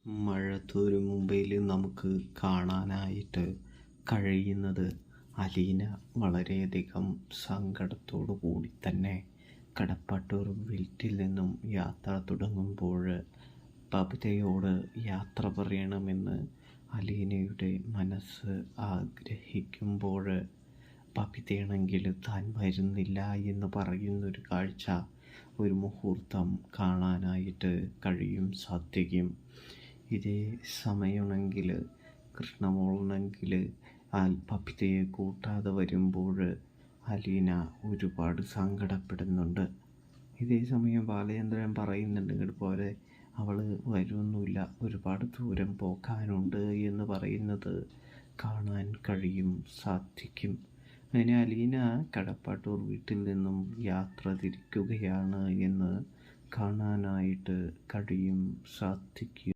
മഴത്തോരു മുംബൈയിൽ നമുക്ക് കാണാനായിട്ട് കഴിയുന്നത് അലീന വളരെയധികം സങ്കടത്തോടു കൂടി തന്നെ കടപ്പാട്ടൂർ വീട്ടിൽ നിന്നും യാത്ര തുടങ്ങുമ്പോൾ ബബിതയോട് യാത്ര പറയണമെന്ന് അലീനയുടെ മനസ്സ് ആഗ്രഹിക്കുമ്പോൾ ബബിതയാണെങ്കിൽ താൻ വരുന്നില്ല എന്ന് പറയുന്നൊരു കാഴ്ച, ഒരു മുഹൂർത്തം കാണാനായിട്ട് കഴിയും സാധിക്കും. ഇതേ സമയമാണെങ്കിൽ കൃഷ്ണമോളാണെങ്കിൽ ബബിതയെ കൂട്ടാതെ വരുമ്പോൾ അലീന ഒരുപാട് സങ്കടപ്പെടുന്നുണ്ട്. ഇതേ സമയം ബാലചന്ദ്രൻ പറയുന്നുണ്ട്, ഇങ്ങോട്ട് പോലെ അവൾ വരുമൊന്നുമില്ല, ഒരുപാട് ദൂരം പോകാനുണ്ട് എന്ന് പറയുന്നത് കാണാൻ കഴിയും സാധിക്കും. അങ്ങനെ അലീന കടപ്പാട്ടൂർ വീട്ടിൽ നിന്നും യാത്ര തിരിക്കുകയാണ് എന്ന് കാണാനായിട്ട് കഴിയും സാധിക്കും.